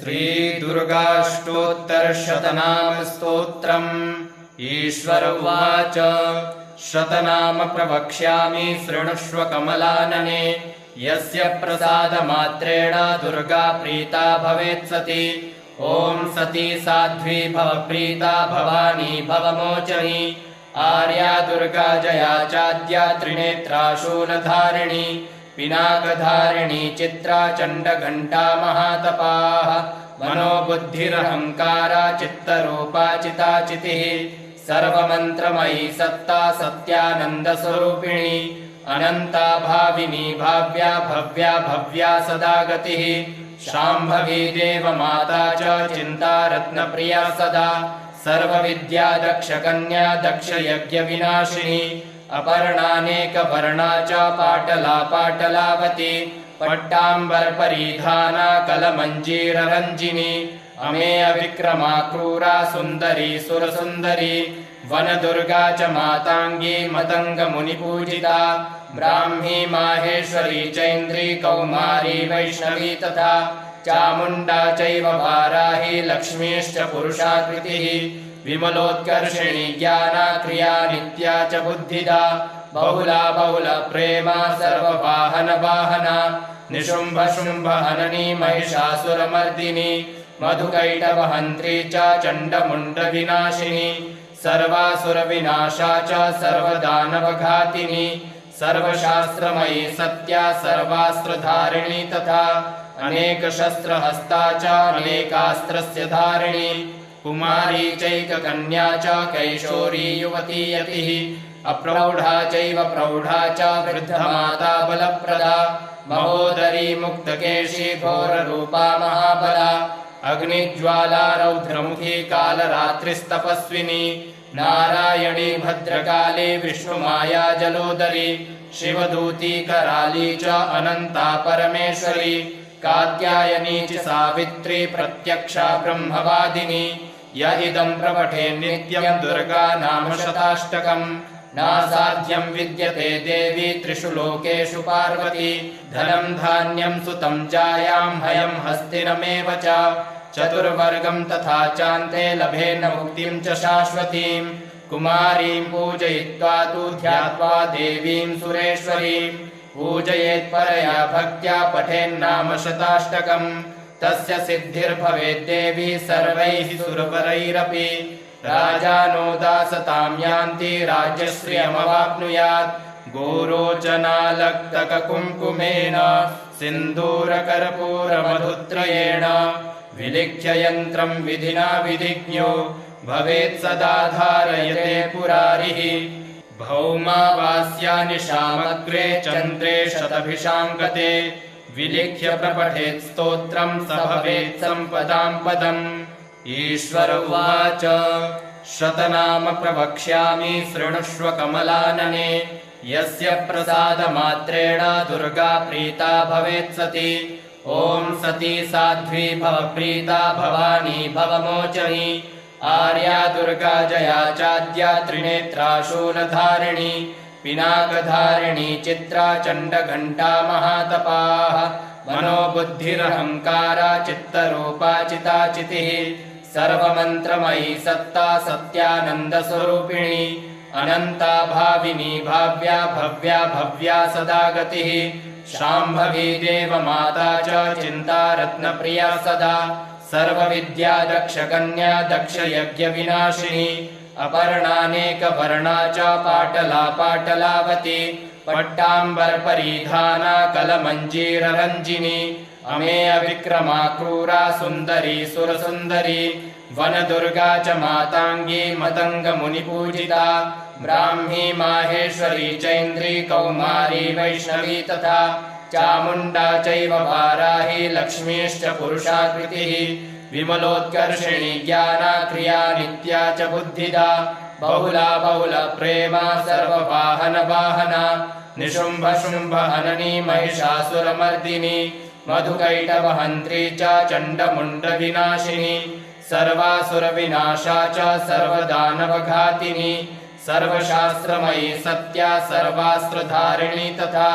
श्रीदुर्गाष्टोत्तरशतनामस्तोत्रम्। ईश्वर उवाच। शतनाम प्रवक्ष्यामि शृणुष्व कमलानने। यस्य प्रसादमात्रेण दुर्गा प्रीता भवेत् सती। ॐ सती साध्वी भव प्रीता भवानी भवमोचनी। आर्या दुर्गा जया चाद्या त्रिनेत्रा शूलधारिणी। पिनाकधारिणी चित्रा चण्डघण्टा महातपाः। मनोबुद्धिरहङ्कारा चित्तरूपा चिताचितिः। सर्वमन्त्रमयी सत्ता सत्यानन्दस्वरूपिणी। अनन्ता भाविनी भाव्या भव्या भव्या सदा गतिः। शाम्भवी देवमाता च चिन्तारत्नप्रिया सदा। सर्वविद्या दक्षकन्या दक्षयज्ञविनाशिनी। अपर्णानेकवर्णा च पाटला पाटलावती। पट्टाम्बरपरिधाना कलमञ्जीररञ्जिनी। अमेय विक्रमा क्रूरा सुन्दरी सुरसुन्दरी। वनदुर्गा च माताङ्गी मतङ्गमुनिपूजिता। ब्राह्मी माहेश्वरी चैन्द्री कौमारी वैष्णवी तथा। चामुण्डा चैव वाराही लक्ष्मीश्च पुरुषाकृतिः। विमलोत्कर्षिणी ज्ञाना क्रिया नित्या च बुद्धिदा। बहुला बहुला प्रेमा सर्ववाहन वाहना। निशुम्भ शुम्भ हननी महिषासुरमर्दिनी। मधुकैटवहन्त्री च चण्डमुण्डविनाशिनी। सर्वासुरविनाशा च सर्वदानवघातिनी। सर्वशास्त्रमयी सत्या सर्वास्त्रधारिणी तथा। अनेकशस्त्रहस्ता च अनेकास्त्रस्य धारिणी। कुमारी चैककन्या च कैशोरी युवती यतिः। अप्रौढा चैव प्रौढा च वृद्धमाता बलप्रदा। महोदरी मुक्तकेशी घोररूपा महाबला। अग्निज्वाला रौद्रमुखी कालरात्रिस्तपस्विनी। नारायणी भद्रकाली विष्णुमाया जलोदरी। शिवदूती कराली च अनन्ता परमेश्वरी। कात्यायनी च सावित्री प्रत्यक्षा ब्रह्मवादिनी। य इदं प्रपठे नित्यं दुर्गा नाम शताष्टकम्। नासाध्यं विद्यते देवी त्रिषु लोकेषु पार्वती। धनं धान्यं सुतं जायां हयं हस्तिनमेव च। चतुर्वर्गं तथा चान्ते लभेन मुक्तिं च शाश्वतीं। कुमारीं पूजयित्वा तु ध्यात्वा देवीं सुरेश्वरीं। पूजयेत्परया भक्त्या पठेन्नाम शताष्टकम्। तस्य सिद्धिर्भवेद्देवी सर्वैः सुरवरैरपि। राजानो दासतां यान्ति राज्यश्रियमवाप्नुयात्। गोरोचनालक्तककुङ्कुमेन सिन्दूरकर्पूरमधुत्रयेण। विलिख्य यन्त्रं विधिना विधिज्ञो भवेत् सदा धारयते पुरारिः। भौमावास्यानि शामग्रे चन्द्रे शतभिषां गते। विलिख्य प्रपठेत् स्तोत्रं स भवेत् सम्पदां पदम्। ईश्वर उवाच। शतनाम प्रवक्ष्यामि शृणुष्व कमलानने। यस्य प्रसादमात्रेण दुर्गा प्रीता भवेत् सती। ॐ सती साध्वी भव प्रीता भवानी भवमोचनी। आर्या दुर्गा जया चाद्या त्रिनेत्रा शूलधारिणी। पिनाकधारिणी चित्रा चण्डघण्टा महातपाः। मनोबुद्धिरहङ्कारा चित्तरूपा चिताचितिः। सर्वमन्त्रमयी सत्ता सत्यानन्दस्वरूपिणी। अनन्ता भाविनी भाव्या भव्या भव्या सदा गतिः। शाम्भवी देवमाता च चिन्तारत्नप्रिया सदा। सर्वविद्या दक्षकन्या दक्षयज्ञविनाशिनी। अपर्णानेकवर्णा च पाटला पाटलावती। पट्टाम्बरपरिधाना कलमञ्जीररञ्जिनी। अमेय विक्रमा क्रूरा सुन्दरी सुरसुन्दरी। वनदुर्गा च माताङ्गी मतङ्गमुनिपूजिता। ब्राह्मी माहेश्वरी चैन्द्री कौमारी वैष्णवी तथा। चामुण्डा चैव वाराही लक्ष्मीश्च पुरुषाकृतिः। विमलोत्कर्षिणी ज्ञाना क्रिया नित्या च बुद्धिदा। बहुला बहुला प्रेमा सर्ववाहन वाहना। निशुम्भ शुम्भ हननी महिषासुरमर्दिनी। मधुकैटवहन्त्री च चण्डमुण्डविनाशिनी। सर्वासुरविनाशा च सर्वदानवघातिनी। सर्वशास्त्रमयी सत्या सर्वास्त्रधारिणी तथा।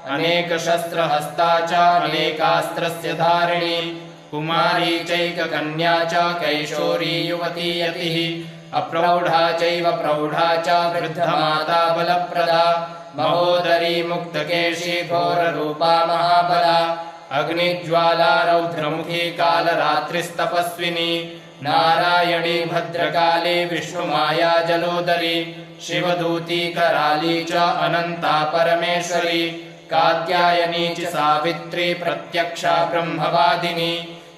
अनेकशस्त्रहस्ता च अनेकास्त्रस्य धारिणी। कुमारी चैककन्या च कैशोरी युवती यतिः अप्रौढा चैव प्रौढा च वृद्धमाता बलप्रदा महोदरी मुक्तकेशी घोररूपा महाबला अग्निज्वाला रौद्रमुखी कालरात्रिस्तपस्विनी नारायणी भद्रकाली विष्णुमाया जलोदरी शिवदूती कराली च अनन्ता परमेश्वरी कात्यायनी च सावित्री प्रत्यक्षा ब्रह्मवादिनी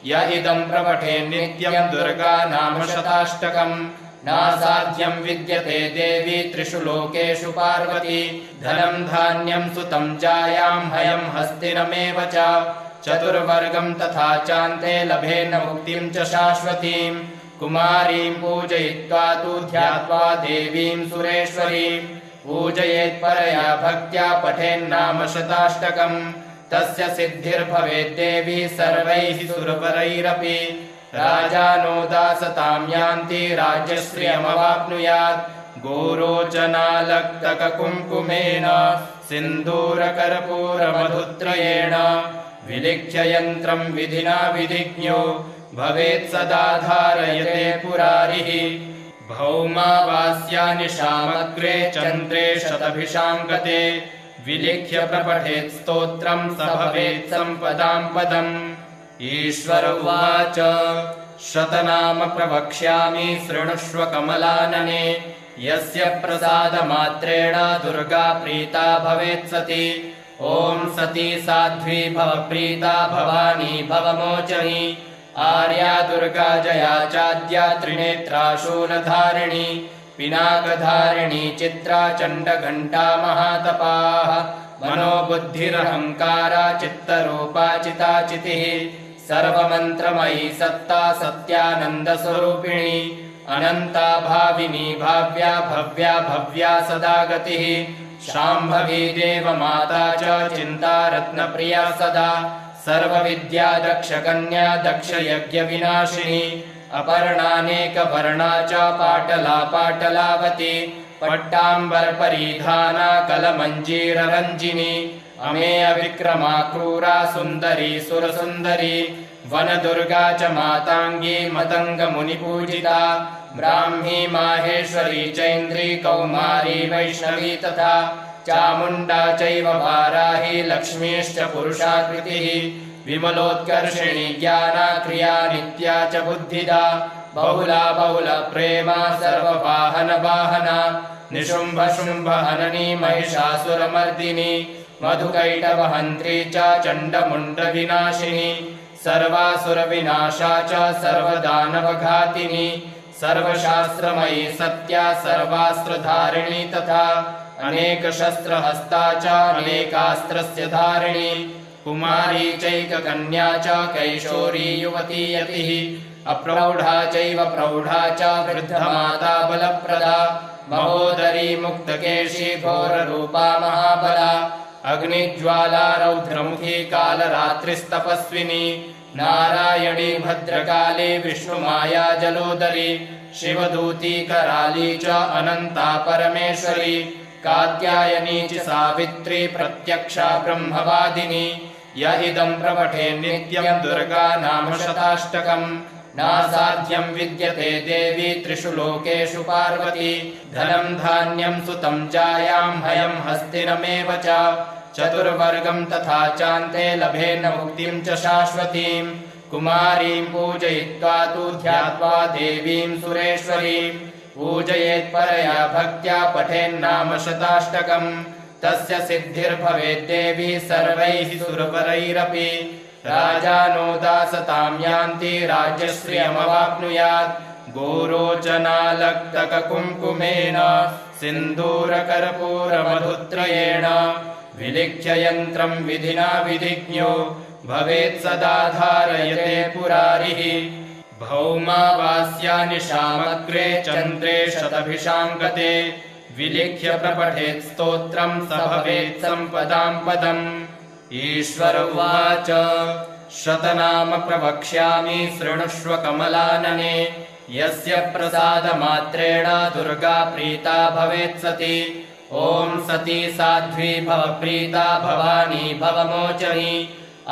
य इदं प्रपठे नित्यं दुर्गा नाम शताष्टकम् नासाध्यं विद्यते देवी त्रिषु लोकेषु पार्वती धनं धान्यं सुतं जायां हयं हस्तिनमेव च चतुर्वर्गं तथा चान्ते लभेन मुक्तिं च शाश्वतीं कुमारीं पूजयित्वा तु ध्यात्वा देवीं सुरेश्वरीं पूजयेत् परया भक्त्या पठेन्नाम शताष्टकम् तस्य सिद्धिर्भवेद्देवी सर्वैः सुरवरैरपि राजानो दासतां यान्ति राज्यश्रियमवाप्नुयात् गोरोचनालक्तककुङ्कुमेन सिन्दूरकर्पूरमधुत्रयेण विलिख्य यन्त्रं विधिना विधिज्ञो भवेत् सदा धारयते पुरारिः भौमावास्यानिशामग्रे चन्द्रे शतभिषां गते विलिख्य प्रपठेत् स्तोत्रं स भवेत् सम्पदां पदम् ईश्वर उवाच शतनाम प्रवक्ष्यामि शृणुष्व कमलानने यस्य प्रसादमात्रेण दुर्गा प्रीता भवेत् सती ॐ सती साध्वी भव प्रीता भवानी भवमोचनी आर्या दुर्गा जया चाद्या त्रिनेत्रा शूलधारिणी पिनाकधारिणी चित्रा चण्डघण्टा महातपाः मनोबुद्धिरहङ्कारा चित्तरूपा चिताचितिः सर्वमन्त्रमयी सत्ता सत्यानन्दस्वरूपिणी अनन्ता भाविनी भाव्या भव्या भव्या सदा गतिः शाम्भवी देवमाता च चिन्तारत्नप्रिया सदा सर्वविद्या दक्षकन्या दक्षयज्ञविनाशिनी अपर्णानेकवर्णा च पाटला पाटलावती पट्टाम्बरपरिधाना कलमञ्जीररञ्जिनी अमेय विक्रमा क्रूरा सुन्दरी सुरसुन्दरी वनदुर्गा च माताङ्गी मतङ्गमुनिपूजिता ब्राह्मी माहेश्वरी चैन्द्री कौमारी वैष्णवी तथा चामुण्डा चैव वाराही लक्ष्मीश्च पुरुषाकृतिः विमलोत्कर्षिणी ज्ञाना क्रिया नित्या च बुद्धिदा बहुला बहुलप्रेमा सर्ववाहनवाहना निशुम्भ शुम्भ हननी महिषासुरमर्दिनी मधुकैटवहन्त्री च चण्डमुण्डविनाशिनी सर्वासुरविनाशा च सर्वदानवघातिनी सर्वशास्त्रमयी सत्या सर्वास्त्रधारिणी तथा अनेकशस्त्रहस्ता च अनेकास्त्रस्य धारिणी कुमारी चैककन्या च कैशोरी युवती यतिः अप्रौढा चैव प्रौढा च वृद्धमाता बलप्रदा महोदरी मुक्तकेशी घोररूपा महाबला अग्निज्वाला रौद्रमुखी कालरात्रिस्तपस्विनी नारायणी भद्रकाली विष्णुमाया जलोदरी शिवदूती कराली च अनन्ता परमेश्वरी कात्यायनी च सावित्री प्रत्यक्षा ब्रह्मवादिनी य इदं प्रपठे नित्यं दुर्गा नाम शताष्टकम् नासाध्यं विद्यते देवी त्रिषु लोकेषु पार्वती धनं धान्यं सुतं जायां हयं हस्तिनमेव च चतुर्वर्गं तथा चान्ते लभेन मुक्तिं च शाश्वतीं कुमारीं पूजयित्वा तु ध्यात्वा देवीं सुरेश्वरीं पूजयेत् परया भक्त्या पठेन्नाम शताष्टकम् तस्य सिद्धिर्भवेद्देवी सर्वैः सुरवरैरपि राजानो दासतां यान्ति राज्यश्रियमवाप्नुयात् गोरोचनालक्तककुङ्कुमेन सिन्दूरकर्पूरमधुत्रयेण विलिख्य यन्त्रं विधिना विधिज्ञो भवेत् सदा धारयते पुरारिः भौमावास्यानिशामग्रे चन्द्रे शतभिषां गते विलिख्य प्रपठेत् स्तोत्रं स भवेत् सम्पदां पदम् ईश्वर उवाच शतनाम प्रवक्ष्यामि शृणुष्व कमलानने यस्य प्रसादमात्रेण दुर्गा प्रीता भवेत् सती ॐ सती साध्वी भव प्रीता भवानी भवमोचनी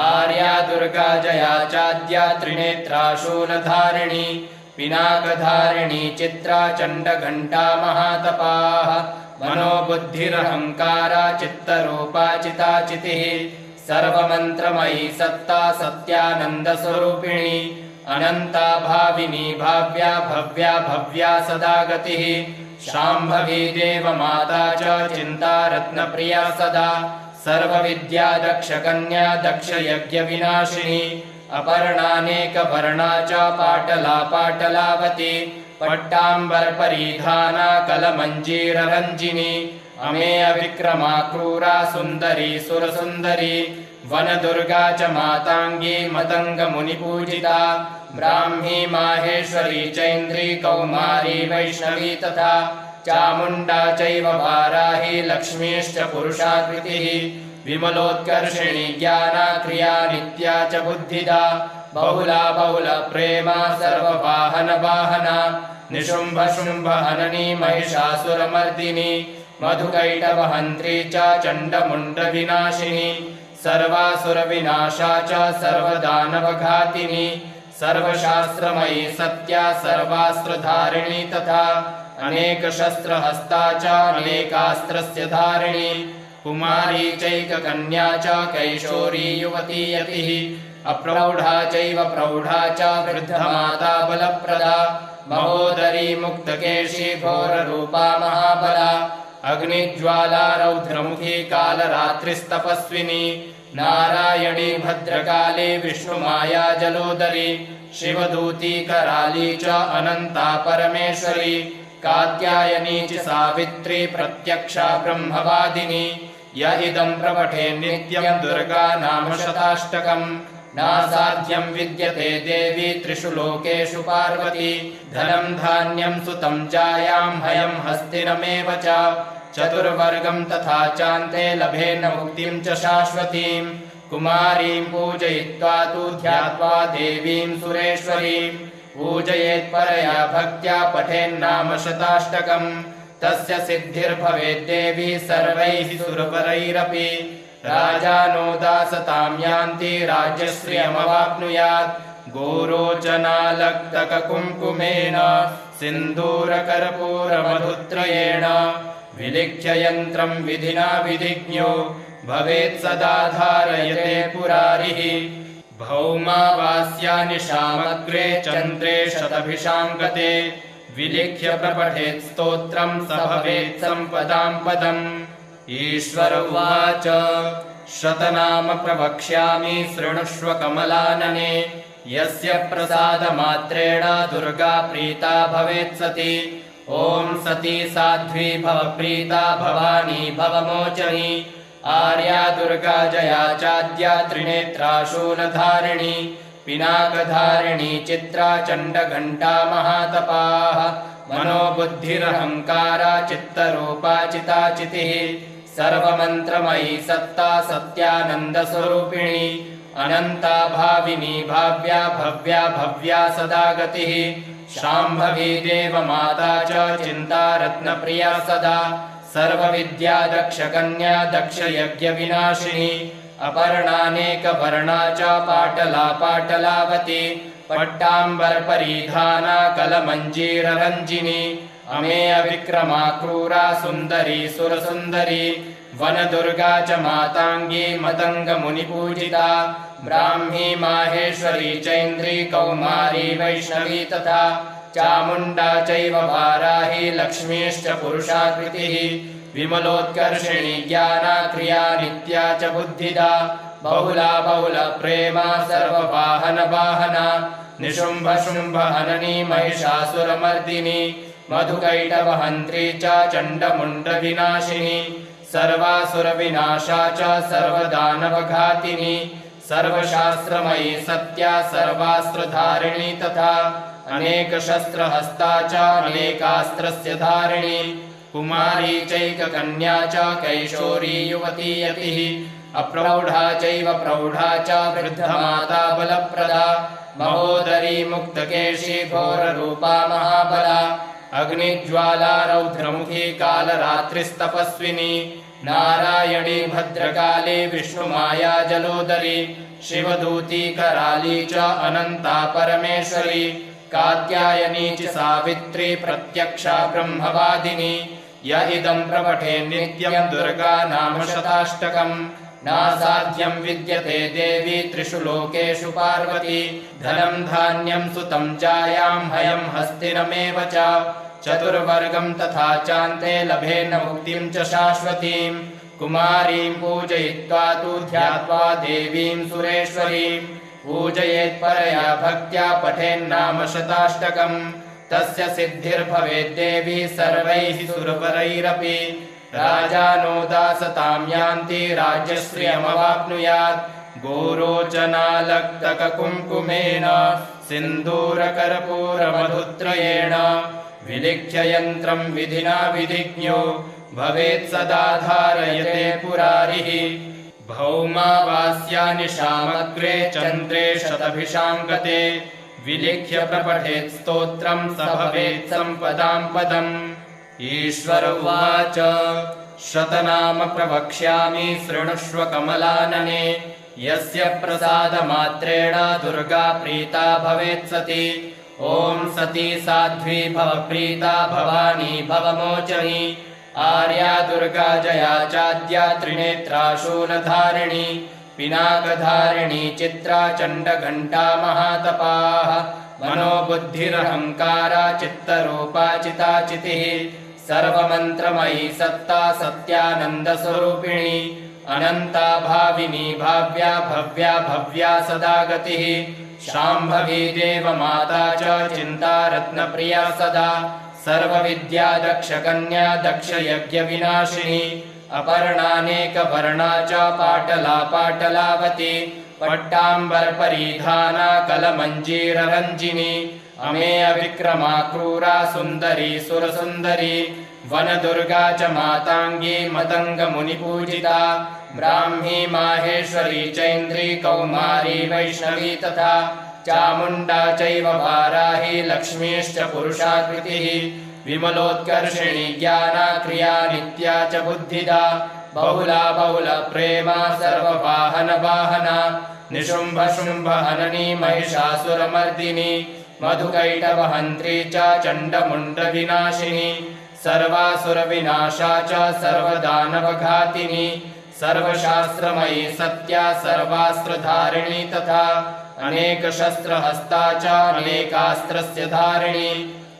आर्या दुर्गा जया चाद्या त्रिनेत्रा शूलधारिणी पिनाकधारिणी चित्रा चण्डघण्टा महातपाः मनोबुद्धिरहङ्कारा चित्तरूपा चिताचितिः सर्वमन्त्रमयी सत्ता सत्यानन्दस्वरूपिणी अनन्ता भाविनी भाव्या भव्या भव्या सदा गतिः शाम्भवी देवमाता च चिन्ता रत्नप्रिया सदा सर्वविद्या दक्षकन्या दक्षयज्ञविनाशिनी अपर्णानेकवर्णा च पाटला पाटलावती पट्टाम्बरपरिधाना कलमञ्जीररञ्जिनी अमेय विक्रमा क्रूरा सुन्दरी सुरसुन्दरी वनदुर्गा च माताङ्गी मतङ्गमुनिपूजिता ब्राह्मी माहेश्वरी चैन्द्री कौमारी वैष्णवी तथा चामुण्डा चैव वाराही लक्ष्मीश्च पुरुषाकृतिः विमलोत्कर्षिणी ज्ञाना क्रिया नित्या च बुद्धिदा बहुला बहुलप्रेमा सर्ववाहनवाहना निशुम्भशुम्भहननी महिषासुरमर्दिनी मधुकैटवहन्त्री च चण्डमुण्डविनाशिनी सर्वासुरविनाशा च सर्वदानवघातिनी सर्वशास्त्रमयी सत्या सर्वास्त्रधारिणी तथा अनेकशस्त्रहस्ता च अनेकास्त्रस्य धारिणी कुमारी चैककन्या च कैशोरी युवती यतिः अप्रौढा चैव प्रौढा च वृद्धमाता बलप्रदा महोदरी मुक्तकेशी घोररूपा महाबला अग्निज्वाला रौद्रमुखी कालरात्रिस्तपस्विनी नारायणी भद्रकाली विष्णुमाया जलोदरी शिवदूती कराली च अनन्ता परमेश्वरी कात्यायनी च सावित्री प्रत्यक्षा ब्रह्मवादिनी य इदं प्रपठे नित्यं दुर्गा नाम शताष्टकम् नासाध्यं विद्यते देवी त्रिषु लोकेषु पार्वती धनं धान्यं सुतं जायां हयं हस्तिनमेव च चतुर्वर्गं तथा चान्ते लभेन मुक्तिं च शाश्वतीं कुमारीं पूजयित्वा तु ध्यात्वा देवीं सुरेश्वरीं पूजयेत्परया भक्त्या पठेन्नाम शताष्टकम् तस्य सिद्धिर्भवेद्देवी सर्वैः सुरवरैरपि राजानो दासतां यान्ति राज्यश्रियमवाप्नुयात् गोरोचनालक्तककुङ्कुमेन सिन्दूरकर्पूरमधुत्रयेण विलिख्य यन्त्रं विधिना विधिज्ञो भवेत् सदा धारयते पुरारिः भौमावास्यानि शामग्रे चन्द्रे शतभिषां गते विलिख्य प्रपठेत् स्तोत्रं स भवेत् सम्पदां पदम् ईश्वर उवाच शतनाम प्रवक्ष्यामि शृणुष्व कमलानने यस्य प्रसादमात्रेण दुर्गा प्रीता भवेत् सती ॐ सती साध्वी भव प्रीता भवानी भवमोचनी आर्या दुर्गा जया चाद्या त्रिनेत्रा शूलधारिणी पिनाकधारिणी चित्रा चण्डघण्टा महातपाः मनोबुद्धिरहङ्कारा चित्तरूपा चिताचितिः सर्वमन्त्रमयी सत्ता सत्यानन्दस्वरूपिणी अनन्ता भाविनी भाव्या भव्या भव्या सदा गतिः शाम्भवी देवमाता च चिन्ता रत्नप्रिया सदा सर्वविद्या दक्षकन्या दक्षयज्ञविनाशिनी अपर्णानेकवर्णा च पाटला पाटलावती पट्टाम्बरपरिधाना कलमञ्जीररञ्जिनी अमेय विक्रमा क्रूरा सुन्दरी सुरसुन्दरी वनदुर्गा च माताङ्गी मतङ्गमुनिपूजिता ब्राह्मी माहेश्वरी चैन्द्री कौमारी वैष्णवी तथा चामुण्डा चैव वाराही लक्ष्मीश्च पुरुषाकृतिः विमलोत्कर्षिणी ज्ञाना क्रिया नित्या च बुद्धिदा बहुला बहुलप्रेमा सर्ववाहनवाहना निशुम्भशुम्भहननी महिषासुरमर्दिनी मधुकैटवहन्त्री च चण्डमुण्डविनाशिनी सर्वासुरविनाशा च सर्वदानवघातिनी सर्वशास्त्रमयी सत्या सर्वास्त्रधारिणी तथा अनेकशस्त्रहस्ता च अनेकास्त्रस्य धारिणी कुमारी चैककन्या च कैशोरी युवती यतिः अप्रौढा चैव प्रौढा च वृद्धमाता बलप्रदा महोदरी मुक्तकेशी घोररूपा महाबला अग्निज्वाला रौद्रमुखी कालरात्रिस्तपस्विनी नारायणी भद्रकाली विष्णुमाया जलोदरी शिवदूती कराली च अनन्ता परमेश्वरी कात्यायनी च सावित्री प्रत्यक्षा ब्रह्मवादिनी य इदं प्रपठे नित्यं दुर्गा नाम शताष्टकम् नासाध्यं विद्यते देवी त्रिषु लोकेषु पार्वती धनं धान्यं सुतं जायां हयं हस्तिनमेव च चतुर्वर्गं तथा चान्ते लभेन मुक्तिं च शाश्वतीं कुमारीं पूजयित्वा तु ध्यात्वा देवीं सुरेश्वरीं पूजयेत्परया भक्त्या पठेन्नाम शताष्टकम् तस्य सिद्धिर्भवेद्देवी सर्वैः सुरवरैरपि राजानो दासतां यान्ति राज्यश्रियमवाप्नुयात् गोरोचनालक्तककुङ्कुमेन सिन्दूरकर्पूरमधुत्रयेण विलिख्य यन्त्रं विधिना विधिज्ञो भवेत् सदा धारयते पुरारिः भौमावास्यानिशामग्रे चन्द्रे शतभिषां गते विलिख्य प्रपठेत् स्तोत्रं स भवेत् सम्पदां पदम् ईश्वर उवाच शतनाम प्रवक्ष्यामि शृणुष्व कमलानने यस्य प्रसादमात्रेण दुर्गा प्रीता भवेत् सती ॐ सती साध्वी भव प्रीता भवानी भवमोचनी आर्या दुर्गा जया चाद्या त्रिनेत्रा शूलधारिणी पिनाकधारिणी चित्रा चण्डघण्टा महातपाः मनोबुद्धिरहङ्कारा चित्तरूपा चिताचितिः सर्वमन्त्रमयी सत्ता सत्यानन्दस्वरूपिणी अनन्ता भाविनी भाव्या भव्या भव्या सदा गतिः शाम्भवी देवमाता च चिन्तारत्नप्रिया सदा सर्वविद्या दक्षकन्या दक्षयज्ञविनाशिनी अपर्णानेकवर्णा च पाटला पाटलावती पट्टाम्बरपरिधाना कलमञ्जीररञ्जिनी अमेय विक्रमा क्रूरा सुन्दरी सुरसुन्दरी वनदुर्गा च माताङ्गी मतङ्गमुनिपूजिता ब्राह्मी माहेश्वरी चैन्द्री कौमारी वैष्णवी तथा चामुण्डा चैव वाराही लक्ष्मीश्च पुरुषाकृतिः विमलोत्कर्षिणी ज्ञाना क्रिया नित्या च बुद्धिदा बहुला बहुलप्रेमा सर्ववाहनवाहना निशुम्भ शुम्भ हननी महिषासुरमर्दिनी मधुकैटवहन्त्री च चण्डमुण्डविनाशिनी सर्वासुरविनाशा च सर्वदानवघातिनी सर्वशास्त्रमयी सत्या सर्वास्त्रधारिणी तथा अनेकशस्त्रहस्ता च अनेकास्त्रस्य धारिणी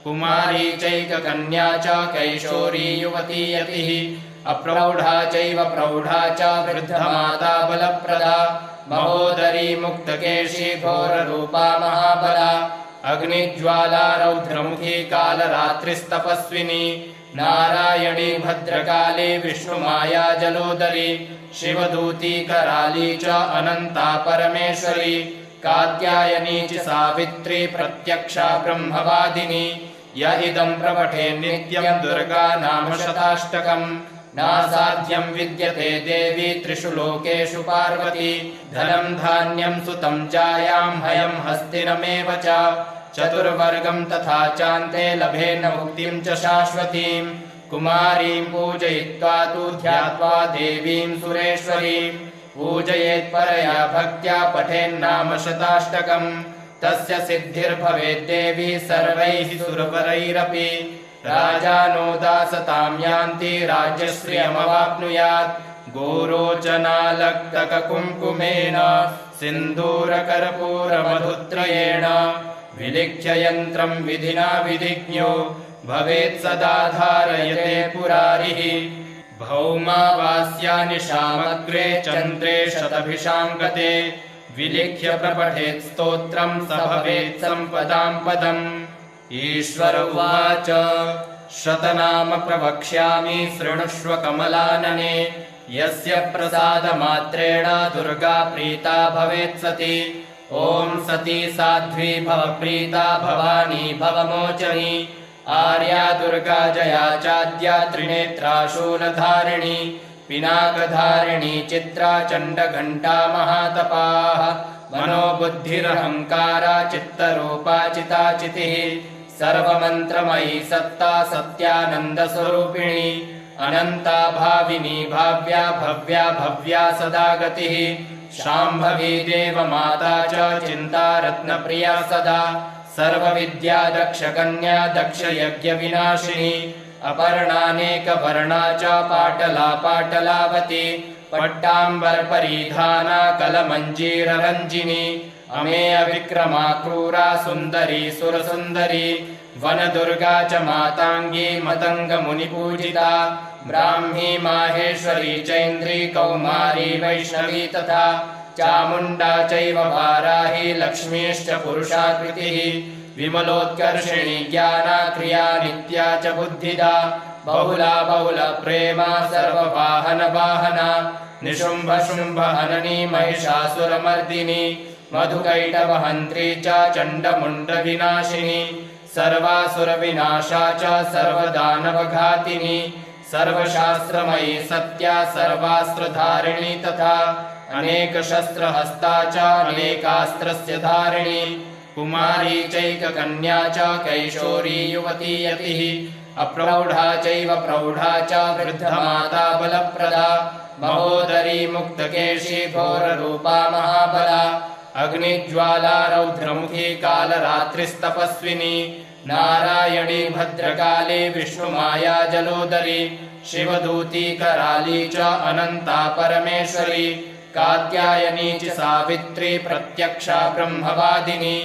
कुमारी चैककन्या च कैशोरी युवती यतिः अप्रौढा चैव प्रौढा च वृद्धमाता बलप्रदा महोदरी मुक्तकेशी घोररूपा महाबला अग्निज्वाला रौद्रमुखी कालरात्रिस्तपस्विनी नारायणी भद्रकाली विष्णुमाया जलोदरी शिवदूती कराली च अनन्ता परमेश्वरी कात्यायनी च सावित्री प्रत्यक्षा ब्रह्मवादिनी य इदं प्रपठे नित्यं दुर्गा नाम शताष्टकम् नासाध्यं विद्यते देवी त्रिषु लोकेषु पार्वती धनं धान्यं सुतं जायां हयं हस्तिनमेव च चतुर्वर्गं तथा चान्ते लभेन मुक्तिं च शाश्वतीं कुमारीं पूजयित्वा तु ध्यात्वा देवीं सुरेश्वरीं पूजयेत्परया भक्त्या पठेन्नाम शताष्टकम् तस्य सिद्धिर्भवेद्देवी सर्वैः सुरवरैरपि राजानो दासतां यान्ति राज्यश्रियमवाप्नुयात् गोरोचनालक्तककुङ्कुमेन सिन्दूरकर्पूरमधुत्रयेण विलिख्य यन्त्रं विधिना विधिज्ञो भवेत् सदा धारयते पुरारिः भौमावास्यानिशामग्रे चन्द्रे शतभिषां गते विलिख्य प्रपठेत् स्तोत्रं स भवेत् सम्पदां पदम् ईश्वर उवाच शतनाम प्रवक्ष्यामि शृणुष्व कमलानने यस्य प्रसादमात्रेण दुर्गा प्रीता भवेत् सती ॐ सती साध्वी भव प्रीता भवानी भवमोचनी आर्या दुर्गा जया चाद्या त्रिनेत्रा शूलधारिणी पिनाकधारिणी चित्रा चण्डघण्टा महातपाः मनोबुद्धिरहङ्कारा चित्तरूपा चिताचितिः सर्वमन्त्रमयी सत्ता सत्यानन्दस्वरूपिणी अनन्ता भाविनी भाव्या भव्या भव्या सदा गतिः शाम्भवी देवमाता च चिन्ता रत्नप्रिया सदा सर्वविद्या दक्षकन्या दक्षयज्ञविनाशिनी अपर्णानेकवर्णा च पाटला पाटलावती पट्टाम्बरपरिधाना कलमञ्जीररञ्जिनी अमेय विक्रमा क्रूरा सुन्दरी सुरसुन्दरी वनदुर्गा च माताङ्गी मतङ्गमुनिपूजिता ब्राह्मी माहेश्वरी चैन्द्री कौमारी वैष्णवी तथा चामुण्डा चैव वाराही लक्ष्मीश्च पुरुषाकृतिः विमलोत्कर्षिणी ज्ञाना क्रिया नित्या च बुद्धिदा बहुला बहुलप्रेमा सर्ववाहनवाहना निशुम्भशुम्भहननी महिषासुरमर्दिनी मधुकैटवहन्त्री च चण्डमुण्डविनाशिनी सर्वासुरविनाशा च सर्वदानवघातिनी सर्वशास्त्रमयी सत्या सर्वास्त्रधारिणी तथा अनेकशस्त्रहस्ता च अनेकास्त्रस्य धारिणी कुमारी चैककन्या च कैशोरी युवती यतिः अप्रौढा चैव प्रौढा च वृद्धमाता बलप्रदा महोदरी मुक्तकेशी घोररूपा महाबला अग्निज्वाला रौद्रमुखी कालरात्रिस्तपस्विनी नारायणी भद्रकाली विष्णुमाया जलोदरी शिवदूती कराली च अनन्ता परमेश्वरी कात्यायनी च सावित्री प्रत्यक्षा ब्रह्मवादिनी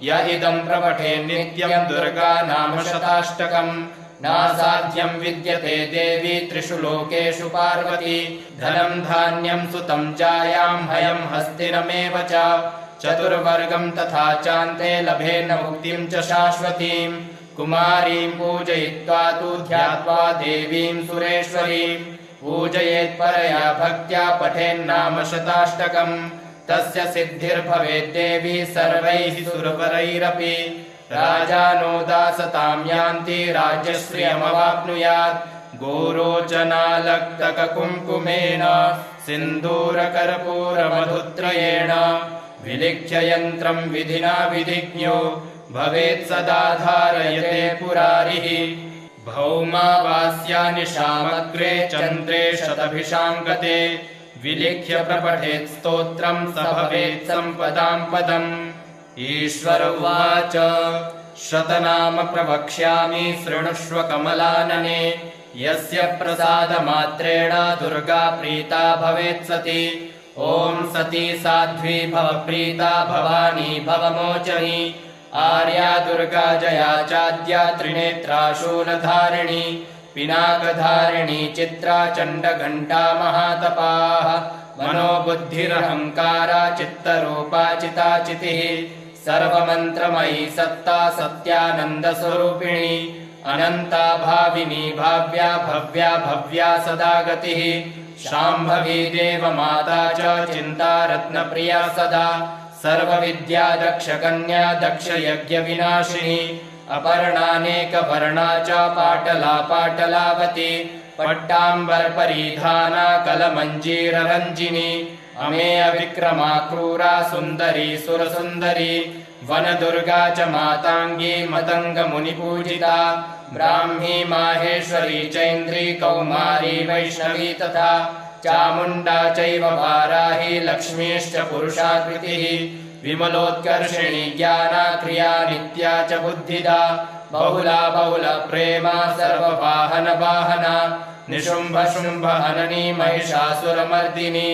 य इदं प्रपठे नित्यं दुर्गा नाम शताष्टकम् नासाध्यं विद्यते देवी त्रिषु लोकेषु पार्वती धनं धान्यं सुतं जायां हयं हस्तिनमेव च चतुर्वर्गं तथा चान्ते लभेन मुक्तिं च शाश्वतीं कुमारीं पूजयित्वा तु ध्यात्वा देवीं सुरेश्वरीं पूजयेत्परया भक्त्या पठेन्नाम शताष्टकम् तस्य सिद्धिर्भवेद्देवी सर्वैः सुरवरैरपि राजानो दासतां यान्ति राज्यश्रियमवाप्नुयात् गोरोचनालक्तककुङ्कुमेन सिन्दूरकर्पूरमधुत्रयेण विलिख्य यन्त्रं विधिना विधिज्ञो भवेत् सदा धारयते पुरारिः भौमावास्यानि शामग्रे चन्द्रे शतभिषां गते विलिख्य प्रपठेत् स्तोत्रं स भवेत् सम्पदां पदम् ईश्वर उवाच शतनाम प्रवक्ष्यामि शृणुष्व कमलानने यस्य प्रसादमात्रेण दुर्गा प्रीता भवेत् सती ॐ सती साध्वी भव प्रीता भवानी भवमोचनी आर्या दुर्गा जया चाद्या त्रिनेत्रा शूलधारिणी पिनाकधारिणी चित्रा चण्डघण्टा महातपाः मनोबुद्धिरहङ्कारा चित्तरूपा चिताचितिः सर्वमन्त्रमयी सत्ता सत्यानन्दस्वरूपिणी अनन्ता भाविनी भाव्या भव्या भव्या सदा गतिः शाम्भवी देवमाता च चिन्ता रत्नप्रिया सदा सर्वविद्या दक्षकन्या दक्षयज्ञविनाशिनी अपर्णानेकवर्णा च पाटला पाटलावती पट्टाम्बरपरिधाना कलमञ्जीररञ्जिनी अमेय विक्रमा क्रूरा सुन्दरी सुरसुन्दरी वनदुर्गा च माताङ्गी मतङ्गमुनिपूजिता ब्राह्मी माहेश्वरी चैन्द्री कौमारी वैष्णवी तथा चामुण्डा चैव वाराही लक्ष्मीश्च पुरुषाकृतिः विमलोत्कर्षिणी ज्ञाना क्रिया नित्या च बुद्धिदा बहुला बहुलप्रेमा सर्ववाहनवाहना निशुम्भशुम्भहननी महिषासुरमर्दिनी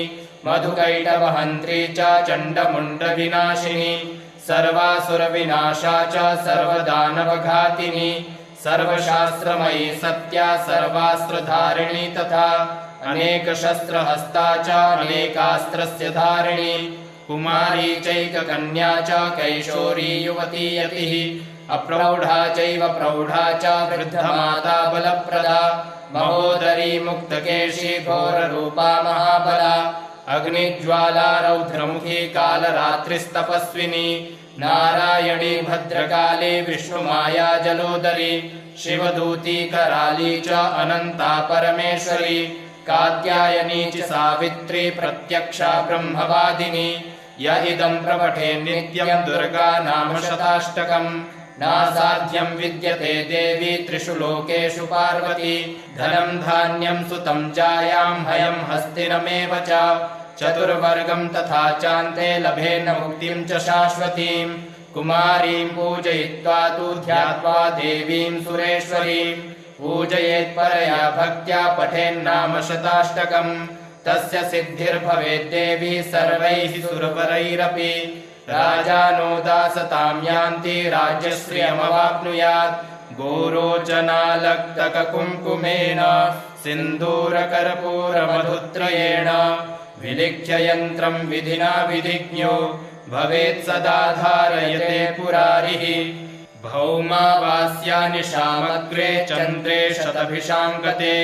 मधुकैटवहन्त्री च चण्डमुण्डविनाशिनी सर्वासुरविनाशा च सर्वदानवघातिनी सर्वशास्त्रमयी सत्या सर्वास्त्रधारिणी तथा अनेकशस्त्रहस्ता च अनेकास्त्रस्य धारिणी कुमारी चैककन्या च कैशोरी युवती यतिः अप्रौढा चैव प्रौढा च वृद्धमाता बलप्रदा महोदरी मुक्तकेशी घोररूपा महाबला अग्निज्वाला रौद्रमुखी कालरात्रिस्तपस्विनी नारायणी भद्रकाली विष्णुमाया जलोदरी शिवदूती कराली च अनन्ता परमेश्वरी कात्यायनी च सावित्री प्रत्यक्षा ब्रह्मवादिनी य इदं प्रपठे नित्यं दुर्गा नाम शताष्टकम् नासाध्यं विद्यते देवी त्रिषु लोकेषु पार्वती धनं धान्यं सुतं जायां हयं हस्तिनमेव च चतुर्वर्गं तथा चान्ते लभेन मुक्तिं च शाश्वतीं कुमारीं पूजयित्वा तु ध्यात्वा देवीं सुरेश्वरीं पूजयेत्परया भक्त्या पठेन्नाम शताष्टकम् तस्य सिद्धिर्भवेद्देवी सर्वैः सुरवरैरपि राजानो दासतां यान्ति राज्यश्रियमवाप्नुयात् गोरोचनालक्तककुङ्कुमेन सिन्दूरकर्पूरमधुत्रयेण विलिख्य यन्त्रं विधिना विधिज्ञो भवेत् सदा धारयते पुरारिः भौमावास्यानिशामग्रे चन्द्रे शतभिषां गते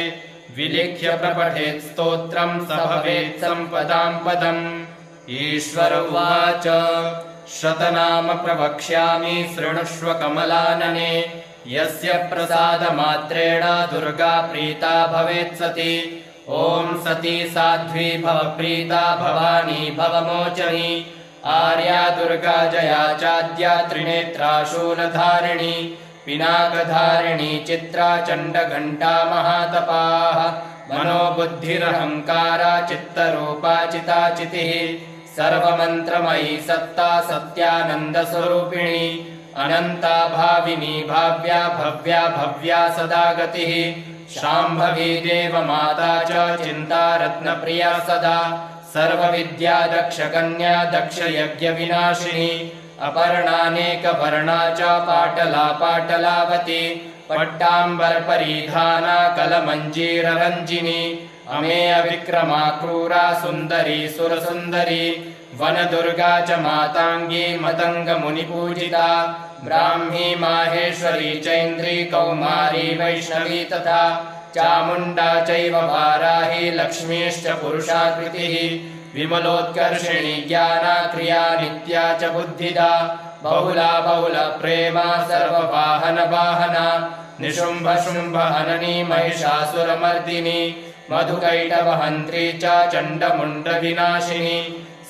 विलिख्य प्रपठेत् स्तोत्रं स भवेत् सम्पदां पदम् ईश्वर उवाच शतनाम प्रवक्ष्यामि शृणुष्व कमलानने यस्य प्रसादमात्रेण दुर्गा प्रीता भवेत् सती ॐ सती साध्वी भव प्रीता भवानी भवमोचनी आर्या दुर्गा जया चाद्या त्रिनेत्रा शूलधारिणी पिनाकधारिणी चित्रा चण्डघण्टा महातपाः मनोबुद्धिरहङ्कारा चित्तरूपा चिताचितिः सर्वमन्त्रमयी सत्ता सत्यानन्दस्वरूपिणी अनन्ता भाविनी भाव्या भव्या भव्या सदा गतिः शाम्भवी देवमाता च चिन्तारत्नप्रिया सदा सर्वविद्या दक्षकन्या दक्षयज्ञविनाशिनी अपर्णानेकवर्णा च पाटला पाटलावती पट्टाम्बरपरिधाना कलमञ्जीररञ्जिनी अमेय विक्रमा क्रूरा सुन्दरी सुरसुन्दरी वनदुर्गा च माताङ्गी मतङ्गमुनिपूजिता ब्राह्मी माहेश्वरी चैन्द्री कौमारी वैष्णवी तथा चामुण्डा चैव वाराही लक्ष्मीश्च पुरुषाकृतिः विमलोत्कर्षिणी ज्ञाना क्रिया नित्या च बुद्धिदा बहुला बहुला प्रेमा सर्ववाहन वाहना निशुम्भ शुम्भ हननी महिषासुरमर्दिनी मधुकैटभहन्त्री च चण्डमुण्डविनाशिनी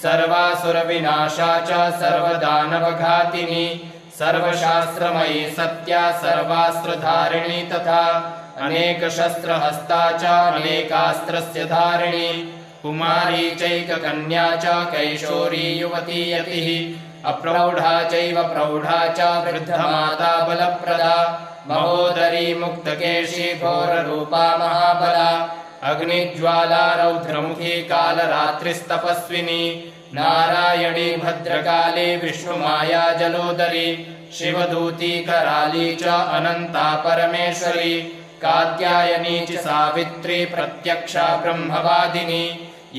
सर्वासुरविनाशा च सर्वदानवघातिनी सर्वशास्त्रमयी सत्या सर्वास्त्रधारिणी तथा अनेकशस्त्रहस्ता च अनेकास्त्रस्य धारिणी कुमारी चैककन्या च कैशोरी युवती यतिः अप्रौढा चैव प्रौढा च वृद्धमाता बलप्रदा महोदरी मुक्तकेशी घोररूपा महाबला अग्निज्वाला रौद्रमुखी कालरात्रिस्तपस्विनी नारायणी भद्रकाली विष्णुमाया जलोदरी शिवदूती कराली च अनन्ता परमेश्वरी कात्यायनी च सावित्री प्रत्यक्षा ब्रह्मवादिनी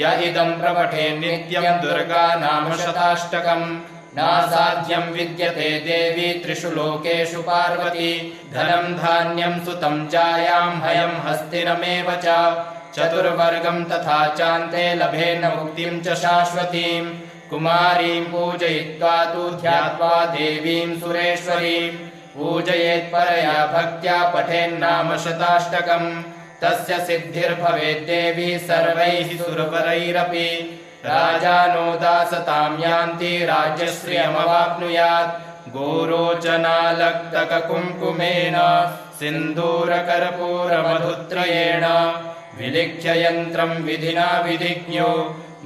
य इदं प्रपठे नित्यं दुर्गा नाम शताष्टकम् नासाध्यं विद्यते देवी त्रिषु लोकेषु पार्वती धनं धान्यं सुतं जायां हयं हस्तिनमेव च चतुर्वर्गं तथा चान्ते लभेन मुक्तिं च शाश्वतीं कुमारीं पूजयित्वा तु ध्यात्वा देवीं सुरेश्वरीं पूजयेत्परया भक्त्या पठेन्नाम शताष्टकम् तस्य सिद्धिर्भवेद्देवी सर्वैः सुरवरैरपि राजानो दासतां यान्ति राज्यश्रियमवाप्नुयात् गोरोचनालक्तककुङ्कुमेन सिन्दूरकर्पूरमधुत्रयेण विलिख्य यन्त्रं विधिना विधिज्ञो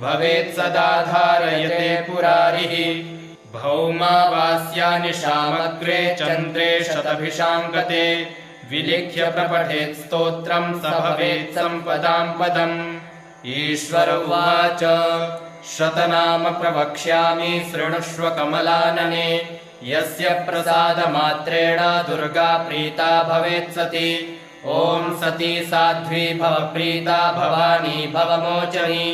भवेत् सदा धारयते पुरारिः भौमावास्यानिशामग्रे चन्द्रे शतभिषां गते विलिख्य प्रपठेत् स्तोत्रं स भवेत् सम्पदां पदम् ईश्वर उवाच शतनाम प्रवक्ष्यामि शृणुष्व कमलानने यस्य प्रसादमात्रेण दुर्गा प्रीता भवेत् सती ॐ सती साध्वी भव प्रीता भवानी भवमोचनी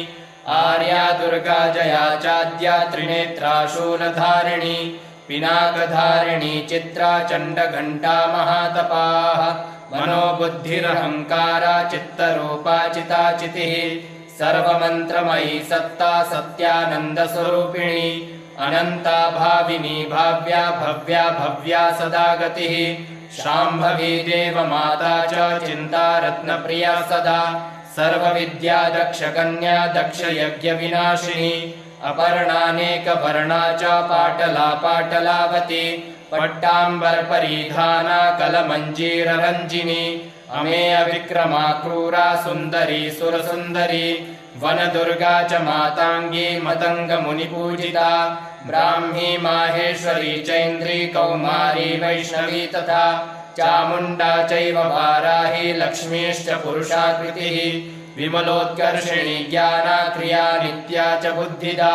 आर्या दुर्गा जया चाद्या त्रिनेत्रा शूलधारिणी पिनाकधारिणी चित्रा चण्डघण्टा महातपाः मनोबुद्धिरहङ्कारा चित्तरूपा चिताचितिः सर्वमन्त्रमयी सत्ता सत्यानन्दस्वरूपिणी अनन्ता भाविनी भाव्या भव्या भव्या सदा गतिः शाम्भवी देवमाता च चिन्तारत्नप्रिया सदा सर्वविद्या दक्षकन्या दक्षयज्ञविनाशिनी अपर्णानेकवर्णा च पाटला पाटलावती पट्टाम्बरपरिधाना कलमञ्जीररञ्जिनी अमेय विक्रमा क्रूरा सुन्दरी सुरसुन्दरी वनदुर्गा च माताङ्गी मतङ्गमुनिपूजिता ब्राह्मी माहेश्वरी चैन्द्री कौमारी वैष्णवी तथा चामुण्डा चैव वाराही लक्ष्मीश्च पुरुषाकृतिः विमलोत्कर्षिणी ज्ञाना क्रिया नित्या च बुद्धिदा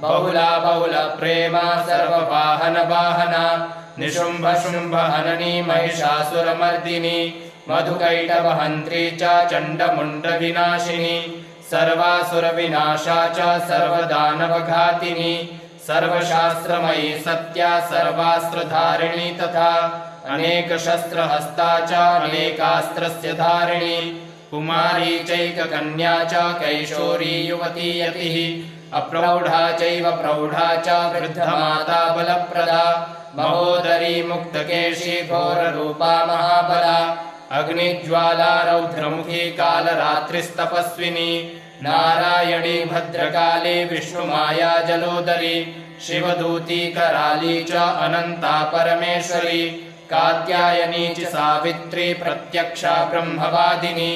बहुला बहुलप्रेमा सर्ववाहनवाहना निशुम्भशुम्भहननी महिषासुरमर्दिनी मधुकैटभहन्त्री च चण्डमुण्डविनाशिनी सर्वासुरविनाशा च सर्वदानवघातिनी सर्वशास्त्रमयी सत्या सर्वास्त्रधारिणी तथा अनेकशस्त्रहस्ता च अनेकास्त्रस्य धारिणी कुमारी चैककन्या च कैशोरी युवती यतिः अप्रौढा चैव प्रौढा च वृद्धमाता बलप्रदा महोदरी मुक्तकेशी घोररूपा महाबला अग्निज्वाला रौद्रमुखी कालरात्रिस्तपस्विनी नारायणी भद्रकाली विष्णुमाया जलोदरी शिवदूती कराली च अनन्ता परमेश्वरी कात्यायनी च सावित्री प्रत्यक्षा ब्रह्मवादिनी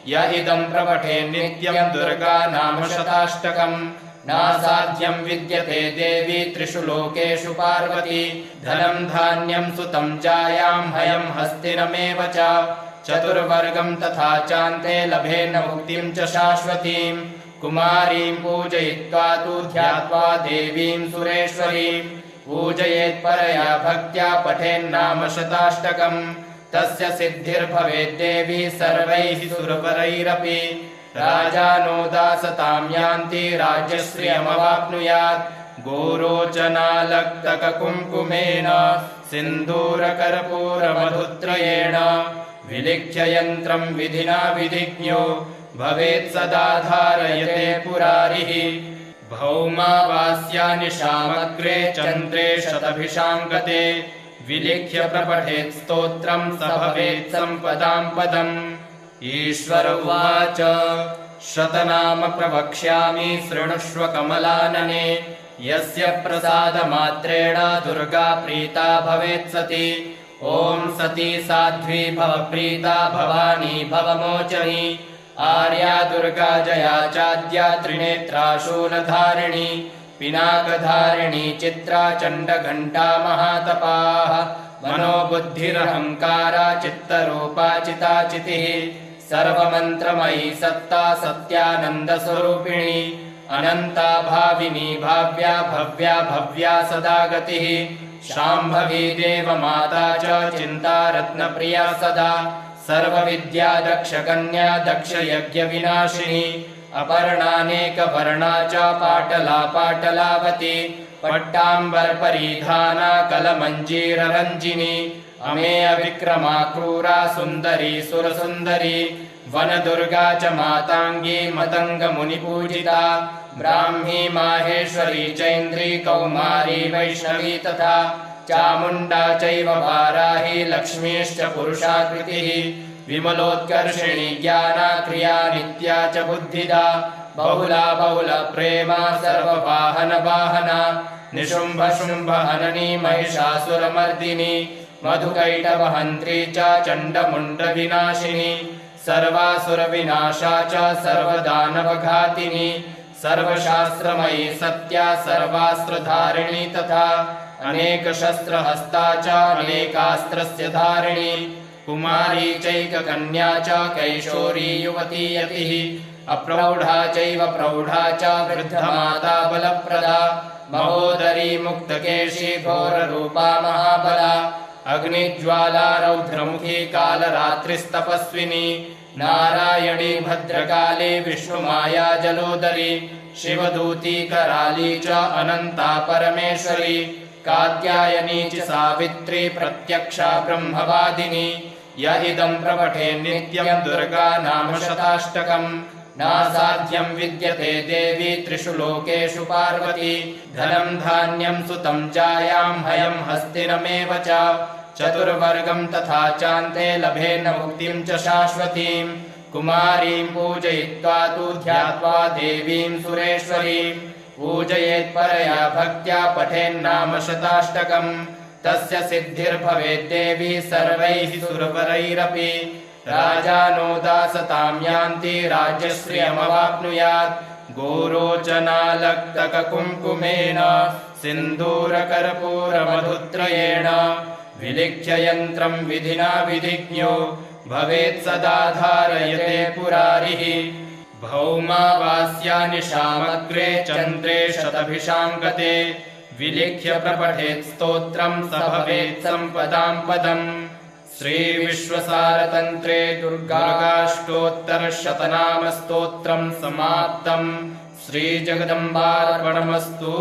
य इदं प्रपठे नित्यं दुर्गा नाम शताष्टकम् नासाध्यं विद्यते देवी त्रिषु लोकेषु पार्वती धनं धान्यं सुतं जायां हयं हस्तिनमेव च चतुर्वर्गं तथा चान्ते लभेन मुक्तिं च शाश्वतीं कुमारीं पूजयित्वा तु ध्यात्वा देवीं सुरेश्वरीं पूजयेत्परया भक्त्या पठेन्नाम शताष्टकम् तस्य सिद्धिर्भवेद्देवी सर्वैः सुरवरैरपि राजानो दासतां यान्ति राज्यश्रियमवाप्नुयात् गोरोचनालक्तककुङ्कुमेन सिन्दूरकर्पूरमधुत्रयेण विलिख्य यन्त्रं विधिना विधिज्ञो भवेत् सदा धारयते पुरारिः भौमावास्यानिशामग्रे चन्द्रे शतभिषां गते विलिख्य प्रपठेत् स्तोत्रं स भवेत् सम्पदां पदम् ईश्वर उवाच शतनाम प्रवक्ष्यामि शृणुष्व कमलानने यस्य प्रसादमात्रेण दुर्गा प्रीता भवेत् सती ॐ सती साध्वी भव प्रीता भवानी भवमोचनी आर्या दुर्गा जया चाद्या त्रिनेत्रा शूलधारिणी पिनाकधारिणी चित्रा चण्डघण्टा महातपाः मनोबुद्धिरहङ्कारा चित्तरूपा चिताचितिः सर्वमन्त्रमयी सत्ता सत्यानन्दस्वरूपिणी अनन्ता भाविनी भाव्या भव्या भव्या सदा गतिः शाम्भवी देवमाता च चिन्तारत्नप्रिया सदा सर्वविद्या दक्षकन्या दक्षयज्ञविनाशिनी अपर्णानेकवर्णा च पाटला पाटलावती पट्टाम्बरपरिधाना कलमञ्जीररञ्जिनी अमेय विक्रमा क्रूरा सुन्दरी सुरसुन्दरी वनदुर्गा च माताङ्गी मतङ्गमुनिपूजिता ब्राह्मी माहेश्वरी चैन्द्री कौमारी वैष्णवी तथा चामुण्डा चैव वाराही लक्ष्मीश्च पुरुषाकृतिः विमलोत्कर्षिणी ज्ञाना क्रिया नित्या च बुद्धिदा बहुला बहुलप्रेमा सर्ववाहनवाहना निशुम्भशुम्भहननी महिषासुरमर्दिनी मधुकैटभहन्त्री च चण्डमुण्डविनाशिनी सर्वासुरविनाशा च सर्वदानवघातिनी सर्वशास्त्रमयी सत्या सर्वास्त्रधारिणी तथा अनेकशस्त्रहस्ता च अनेकास्त्रस्य धारिणी कुमारी चैककन्या च कैशोरी युवती यतिः अप्रौढा चैव प्रौढा च वृद्धमाता बलप्रदा महोदरी मुक्तकेशी घोररूपा महाबला अग्निज्वाला रौद्रमुखी कालरात्रिस्तपस्विनी नारायणी भद्रकाली विष्णुमाया जलोदरी शिवदूती कराली च अनन्ता परमेश्वरी कात्यायनी च सावित्री प्रत्यक्षा ब्रह्मवादिनी य इदं प्रपठे नित्यं दुर्गा नाम शताष्टकम् नासाध्यं विद्यते देवी त्रिषु लोकेषु पार्वती धनं धान्यं सुतं जायां हयं हस्तिनमेव च चतुर्वर्गं तथा चान्ते लभेन मुक्तिं च शाश्वतीं कुमारीं पूजयित्वा तु ध्यात्वा देवीं सुरेश्वरीं पूजयेत्परया भक्त्या पठेन्नाम शताष्टकम् तस्य सिद्धिर्भवेद्देवी सर्वैः सुरवरैरपि राजानो दासतां यान्ति राज्यश्रियमवाप्नुयात् गोरोचनालक्तककुङ्कुमेन सिन्दूरकर्पूरमधुत्रयेण विलिख्य यन्त्रं विधिना विधिज्ञो भवेत् सदा धारयते पुरारिः भौमावास्यानिशामग्रे चन्द्रे शतभिषां गते विलिख्य प्रपठेत् स्तोत्रं स भवेत् सम्पदां पदम् श्रीविश्वसारतन्त्रे दुर्गाष्टोत्तरशतनामस्तोत्रं समाप्तम् श्रीजगदम्बार्पणमस्तु।